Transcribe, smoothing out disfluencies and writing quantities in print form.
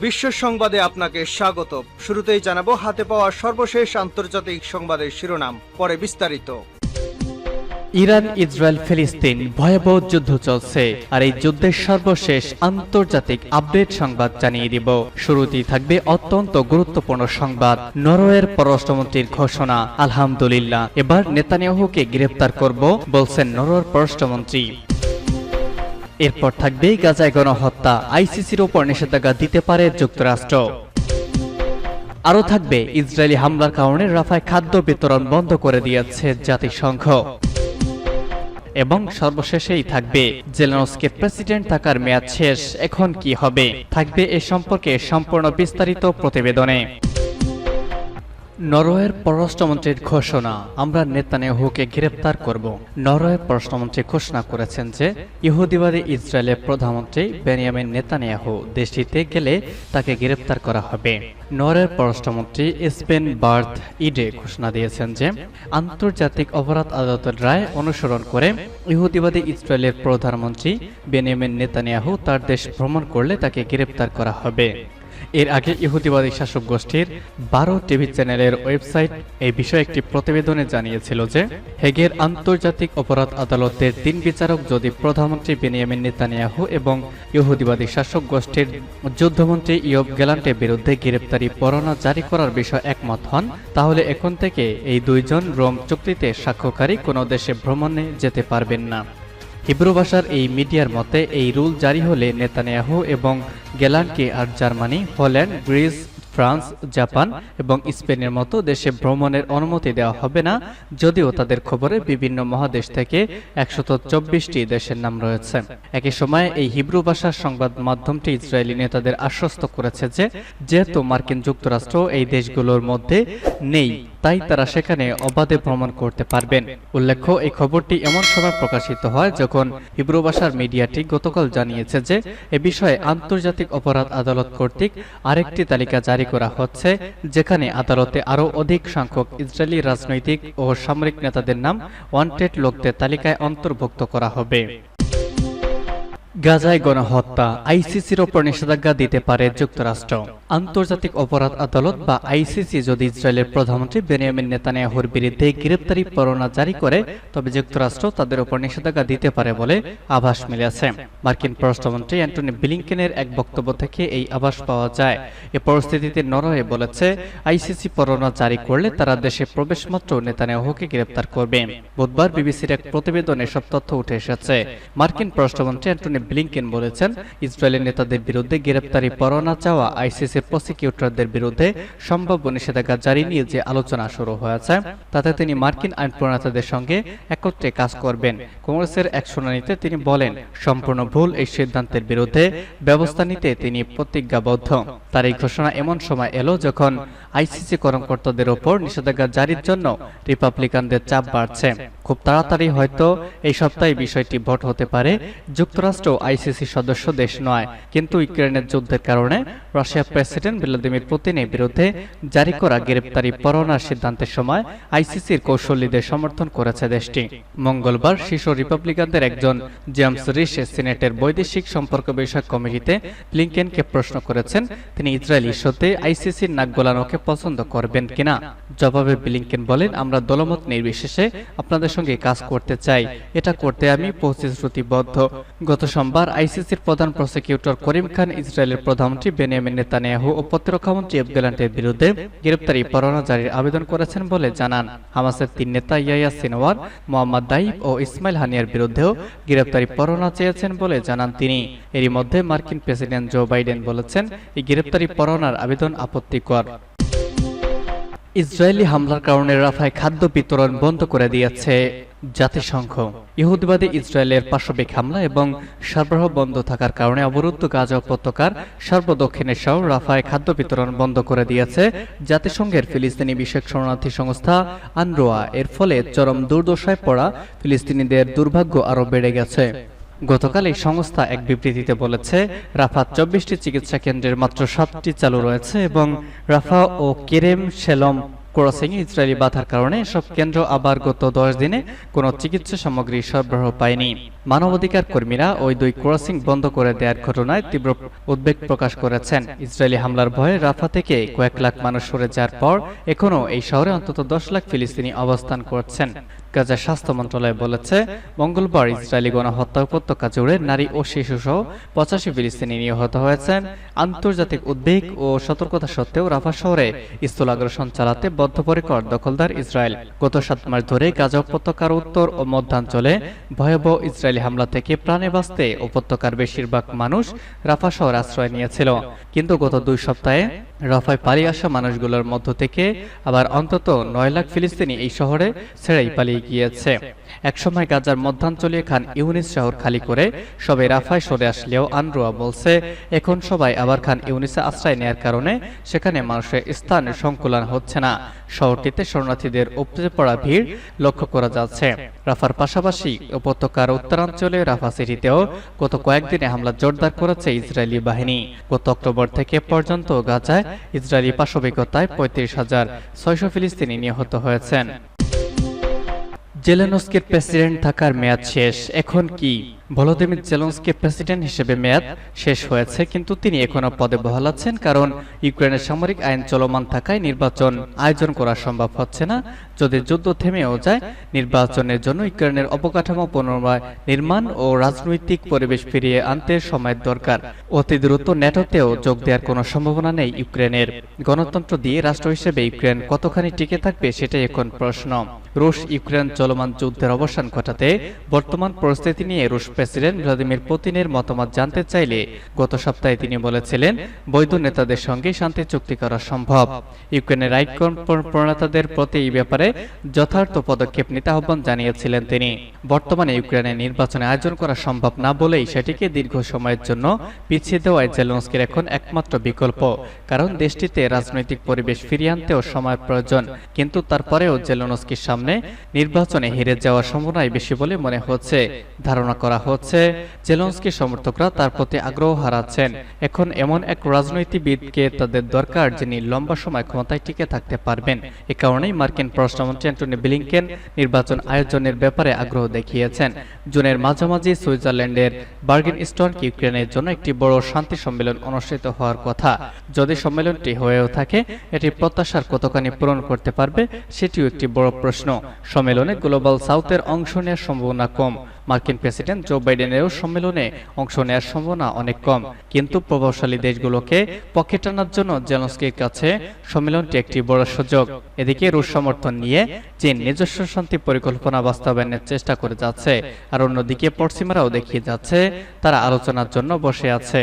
বিশ্ব সংবাদে আপনাকে স্বাগত। শুরুতেই জানাবো হাতে পাওয়া সর্বশেষ আন্তর্জাতিক সংবাদের শিরোনাম, পরে বিস্তারিত। ইরান, ইসরায়েল, ফিলিস্তিন ভয়াবহ যুদ্ধ চলছে, আর এই যুদ্ধের সর্বশেষ আন্তর্জাতিক আপডেট সংবাদ জানিয়ে দিব। শুরুতেই থাকবে অত্যন্ত গুরুত্বপূর্ণ সংবাদ, নরওয়ের পররাষ্ট্রমন্ত্রীর ঘোষণা। আলহামদুলিল্লাহ, এবার নেতানিয়াহুকে গ্রেফতার করব বলছেন নরওয়ের পররাষ্ট্রমন্ত্রী। এরপর থাকবে গাজায় গণহত্যা, আইসিসির ওপর নিষেধাজ্ঞা দিতে পারে যুক্তরাষ্ট্র। আরও থাকবে ইসরায়েলি হামলার কারণে রাফায় খাদ্য বিতরণ বন্ধ করে দিয়েছে জাতিসংঘ। এবং সর্বশেষেই থাকবে জেলেনস্কির প্রেসিডেন্ট থাকার মেয়াদ শেষ, এখন কি হবে, থাকবে এ সম্পর্কে সম্পূর্ণ বিস্তারিত প্রতিবেদনে। নরওয়ের পররাষ্ট্রমন্ত্রীর ঘোষণা, আমরা নেতানিয়াহুকে গ্রেফতার করব। নরওয়ের পররাষ্ট্রমন্ত্রী ঘোষণা করেছেন যে ইহুদিবাদী ইসরায়েলের প্রধানমন্ত্রী বেনিয়ামিন নেতানিয়াহু দেশটিতে গেলে তাকে গ্রেফতার করা হবে। নরওয়ের পররাষ্ট্রমন্ত্রী স্পেন বার্থ ইডে ঘোষণা দিয়েছেন যে আন্তর্জাতিক অপরাধ আদালতের রায় অনুসরণ করে ইহুদিবাদী ইসরায়েলের প্রধানমন্ত্রী বেনিয়ামিন নেতানিয়াহু তার দেশ ভ্রমণ করলে তাকে গ্রেফতার করা হবে। এর আগে ইহুদিবাদী শাসক গোষ্ঠীর 12 টিভি চ্যানেলের ওয়েবসাইট এই বিষয়ে একটি প্রতিবেদনে জানিয়েছিল যে হেগের আন্তর্জাতিক অপরাধ আদালতের 3 বিচারক যদি প্রধানমন্ত্রী বেনিয়ামিন নেতানিয়াহু এবং ইহুদিবাদী শাসক গোষ্ঠীর যুদ্ধমন্ত্রী ইয়োব গ্যালান্টের বিরুদ্ধে গ্রেপ্তারি পরোয়ানা জারি করার বিষয়ে একমত হন, তাহলে এখন থেকে এই দুইজন রোম চুক্তিতে স্বাক্ষরকারী কোনো দেশে ভ্রমণে যেতে পারবেন না। হিব্রু ভাষার এই মিডিয়ার মতে এই রুল জারি হলে নেতানিয়াহু এবং গ্যালান্টকে আর Germany, Holland, Greece, France, Japan এবং স্পেনের মতো দেশে ভ্রমণের অনুমতি দেওয়া হবে না, যদিও তাদের খবরে বিভিন্ন মহাদেশ থেকে 124টি দেশের নাম রয়েছে। একই সময়ে এই হিব্রু ভাষার সংবাদ মাধ্যমটি ইসরায়েলি নেতাদের আশ্বস্ত করেছে যে যেহেতু মার্কিন যুক্তরাষ্ট্র এই দেশগুলোর মধ্যে নেই, তাই তারা সেখানে অবাধে ভ্রমণ করতে পারবেন। উল্লেখ্য, এই খবরটি এমন সময় প্রকাশিত হয় যখন হিব্রু ভাষার মিডিয়াটি গতকাল জানিয়েছে যে এ বিষয়ে আন্তর্জাতিক অপরাধ আদালত কর্তৃক আরেকটি তালিকা জারি করা হচ্ছে, যেখানে আদালতে আরও অধিক সংখ্যক ইসরায়েলি রাজনৈতিক ও সামরিক নেতাদের নাম ওয়ান্টেড লোকদের তালিকায় অন্তর্ভুক্ত করা হবে। গাজায় গণহত্যা, আইসিসির ওপর নিষেধাজ্ঞা দিতে পারে যুক্তরাষ্ট্র। আন্তর্জাতিক অপরাধ আদালত বা আইসিসি যদি ইসরায়েলের প্রধানমন্ত্রী বেনিয়ামিন নেতানিয়াহুর বিরুদ্ধে গ্রেপ্তারি পরোয়ানা জারি করে, তবে যুক্তরাষ্ট্র তাদের ওপর নিষেধাজ্ঞা দিতে পারে বলে আভাস মিলেছে। মার্কিন পররাষ্ট্রমন্ত্রী অ্যান্টনি ব্লিংকেনের এক বক্তব্য থেকে এই আভাস পাওয়া যায়। এ পরিস্থিতিতে নরওয়ে বলেছে আইসিসি পরোয়ানা জারি করলে তারা দেশে প্রবেশ মাত্র নেতানিয়াহুকে গ্রেপ্তার করবে। বুধবার বিবিসির এক প্রতিবেদনে সব তথ্য উঠে এসেছে। মার্কিন পররাষ্ট্রমন্ত্রী অ্যান্টনি ব্লিংকেন বলেছেন ইসরায়েলের নেতাদের বিরুদ্ধে গ্রেপ্তারি পরোয়ানা চাওয়া আইসিসির প্রসিকিউটরদের বিরুদ্ধে সম্ভাব্য নিষেধাজ্ঞা জারি নিয়ে যে আলোচনা শুরু হয়েছে, তাতে তিনি মার্কিন আইন প্রণেতাদের সঙ্গে একত্রে কাজ করবেন। কংগ্রেসের এক শুনানিতে তিনি বলেন সম্পূর্ণ ভুল এই সিদ্ধান্তের বিরুদ্ধে ব্যবস্থা নিতে তিনি প্রতিজ্ঞাবদ্ধ। তার এই ঘোষণা এমন সময় এলো যখন আইসিসি কর্মকর্তাদের ওপর নিষেধাজ্ঞা জারির জন্য রিপাবলিকানদের চাপ বাড়ছে। খুব তাড়াতাড়ি হয়তো এই সপ্তাহে বিষয়টি ভোট হতে পারে। যুক্তরাষ্ট্র আইসিসি সদস্য দেশ নয়, কিন্তু ইউক্রেনের যুদ্ধের কারণে রাশিয়ার প্রেসিডেন্ট ভ্লাদিমির পুতিনের বিরুদ্ধে জারি করা গ্রেপ্তারি পরোয়ানার সিদ্ধান্তের সময় আইসিসির কৌশলীদের সমর্থন করেছে দেশটি। মঙ্গলবার শীর্ষ রিপাবলিকানদের একজন জেমস রিশ সিনেটের বৈদেশিক সম্পর্ক বিষয়ক কমিটিতে ব্লিংকেনকে প্রশ্ন করেছেন তিনি ইসরায়েল ইস্যুতে আইসিসির নাক গলানোকে পছন্দ করবেন কিনা। জবাবে ব্লিংকেন বলেন, আমরা দলমত নির্বিশেষে আপনাদের সঙ্গে কাজ করতে চাই, এটা করতে আমি প্রতিশ্রুতিবদ্ধ। গত সোমবার আইসিসির প্রধান প্রসিকিউটর করিম খান ইসরায়েলের প্রধানমন্ত্রী বেনিয়ামিন নেতানিয়াহু ও প্রতিরক্ষামন্ত্রী ইয়োব গ্যালান্টের বিরুদ্ধে গ্রেপ্তারি পরোয়ানা জারির আবেদন করেছেন বলে জানান। হামাসের 3 নেতা ইয়াহিয়া সিনওয়ার, মোহাম্মদ দাইব ও ইসমাইল হানিয়ার বিরুদ্ধেও গ্রেপ্তারি পরোয়ানা চেয়েছেন বলে জানান তিনি। এরই মধ্যে মার্কিন প্রেসিডেন্ট জো বাইডেন বলেছেন এই গ্রেপ্তারি পরোয়ানার আবেদন আপত্তিকর। ইসরায়েলি হামলার কারণে রাফায় খাদ্য বিতরণ বন্ধ করে দিয়েছে জাতিসংঘ। ইহুদিবাদী ইসরায়েলের পাশবিক হামলা এবং সরবরাহ বন্ধ থাকার কারণে অবরুদ্ধ গাজা উপত্যকার সর্বদক্ষিণের শহর রাফায় খাদ্য বিতরণ বন্ধ করে দিয়েছে জাতিসংঘের ফিলিস্তিনি বিষয়ক শরণার্থী সংস্থা আনরোয়া। এর ফলে চরম দুর্দশায় পড়া ফিলিস্তিনিদের দুর্ভাগ্য আরও বেড়ে গেছে। গতকাল এই সংস্থা এক বিবৃতিতে বলেছে রাফাত 24টি চিকিৎসা কেন্দ্রের মাত্র 7টি চালু রয়েছে এবং রাফা ও কেরেম শেলম ক্রসিংয়ে ইসরায়েলি বাধার কারণে এসব কেন্দ্র আবার গত 10 দিনে কোনো চিকিৎসা সামগ্রী সরবরাহ পায়নি। মানবাধিকার কর্মীরা ওই 2 ক্রসিং বন্ধ করে দেওয়ার ঘটনায় তীব্র উদ্বেগ প্রকাশ করেছেন। ইসরায়েলি হামলার ভয়ে রাফা থেকে কয়েক লাখ মানুষ সরে যাওয়ার পর এখনও এই শহরে অন্তত 10 লাখ ফিলিস্তিনি অবস্থান করছেন। গাজা স্বাস্থ্য মন্ত্রণালয় বলেছে, মঙ্গলবার ইসরায়েলি গণহত্যা উপত্যকা জুড়ে নারী ও শিশুসহ 85 ফিলিস্তিনি নিহত হয়েছেন। আন্তর্জাতিক উদ্বেগ ও সতর্কতা সত্ত্বেও রাফা শহরে স্থল আগ্রাসন চালাতে বদ্ধপরিকর দখলদার ইসরায়েল। গত 7 মাস ধরে গাজা উপত্যকার উত্তর ও মধ্যাঞ্চলে ভয়াবহ ইসরায়েলি হামলা থেকে প্রাণে বাঁচতে উপত্যকার বেশিরভাগ মানুষ রাফা শহরে আশ্রয় নিয়েছিল। কিন্তু গত 2 সপ্তাহে রাফায় পালিয়ে আসা মানুষগুলোর মধ্য থেকে আবার অন্তত 9 লাখ ফিলিস্তিনি এই শহরে ছেড়েই পালিয়ে গিয়েছে। একসময় গাজার মধ্যাঞ্চলীয় খান ইউনিস শহর খালি করে সবাই রাফায় সরে আসলেও আনরুয়া বলছে, এখন সবাই আবার খান ইউনিসে আশ্রয় নেওয়ার কারণে সেখানে মানুষের স্থান সংকুলান হচ্ছে না। শহরটিতে শরণার্থীদের উপচে পড়া ভিড় লক্ষ্য করা যাচ্ছে। রাফার পাশাপাশি উপত্যকার উত্তরাঞ্চলে রাফা সিটিতেও গত কয়েকদিনে হামলা জোরদার করেছে ইসরায়েলি বাহিনী। গত অক্টোবর থেকে পর্যন্ত গাজায় ইসরায়েলি পাশবিকতায় 35,600 ফিলিস্তিনি নিহত হয়েছেন। জেলেনস্কির প্রেসিডেন্ট থাকার মেয়াদ শেষ, এখন কি? ভলোদিমির জেলেনস্কি প্রেসিডেন্ট হিসেবে মেয়াদ শেষ হয়েছে, কিন্তু তিনি এখনো পদে বহাল আছেন, কারণ ইউক্রেনের সামরিক আইন চলমান থাকায় নির্বাচন আয়োজন করা সম্ভব হচ্ছে না। যদি যুদ্ধ থেমেও যায়, নির্বাচনের জন্য ইউক্রেনের অবকাঠামো পুনরায় নির্মাণ ও রাজনৈতিক পরিবেশ ফিরিয়ে আনতে সময়ের দরকার। অতি দ্রুত ন্যাটোতেও যোগ দেওয়ার কোনো সম্ভাবনা নেই ইউক্রেনের। গণতন্ত্র দিয়ে রাষ্ট্র হিসেবে ইউক্রেন কতখানি টিকে থাকবে সেটাই এখন প্রশ্ন। রুশ ইউক্রেন চলমান যুদ্ধের অবসান ঘটাতে বর্তমান পরিস্থিতি নিয়ে রুশ প্রেসিডেন্ট ভ্লাদিমির পুতিনের মতামত জানতে চাইলে গত সপ্তাহে তিনি বলেছিলেন, বৈধ নেতাদের সঙ্গে শান্তি চুক্তি করা সম্ভব। ইউক্রেনের আইন প্রণেতাদের প্রতি এই ব্যাপারে যথার্থ পদক্ষেপ নিতে আহ্বান জানিয়েছিলেন তিনি। বর্তমানে ইউক্রেনের নির্বাচনে আয়োজন করা সম্ভব না বলেই সেটিকে দীর্ঘ সময়ের জন্য পিছিয়ে দেওয়ায় জেলেনস্কির এখন একমাত্র বিকল্প, কারণ দেশটিতে রাজনৈতিক পরিবেশ ফিরিয়ে আনতেও সময়ের প্রয়োজন। কিন্তু তারপরেও জেলেনস্কির সামনে নির্বাচনে হেরে যাওয়ার সম্ভাবনাই বেশি বলে মনে হচ্ছে। ধারণা করা হচ্ছে জেলেনস্কির সমর্থকরা তার প্রতি আগ্রহ হারাচ্ছেন। এখন এমন এক রাজনীতিবিদকে তাদের দরকার যিনি লম্বা সময় ক্ষমতায় টিকে থাকতে পারবেন। এ কারণেই মার্কিন পররাষ্ট্রমন্ত্রী অ্যান্টনি ব্লিংকেন নির্বাচন আয়োজনের ব্যাপারে আগ্রহ দেখিয়েছেন। জুনের মাঝামাঝি সুইজারল্যান্ডের বার্গেনস্টনকে ইউক্রেনের জন্য একটি বড় শান্তি সম্মেলন অনুষ্ঠিত হওয়ার কথা। যদি সম্মেলনটি হয়েও থাকে, এটি প্রত্যাশার কতখানি পূরণ করতে পারবে সেটিও একটি বড় প্রশ্ন। সম্মেলনে গ্লোবাল সাউথের অংশ নেওয়ার সম্ভাবনা কম। মার্কিন প্রেসিডেন্ট জো বাইডেনেরও সম্মেলনে অংশ নেওয়ার সম্ভাবনা অনেক কম। কিন্তু প্রভাবশালী দেশগুলোকে পক্ষে টানার জন্য জেলেনস্কির কাছে সম্মেলনটি একটি বড় সুযোগ। এদিকে রুশ সমর্থন নিয়ে চীন নিজস্ব শান্তি পরিকল্পনা বাস্তবায়নের চেষ্টা করে যাচ্ছে, আর অন্যদিকে পশ্চিমারাও দেখিয়ে যাচ্ছে তারা আলোচনার জন্য বসে আছে।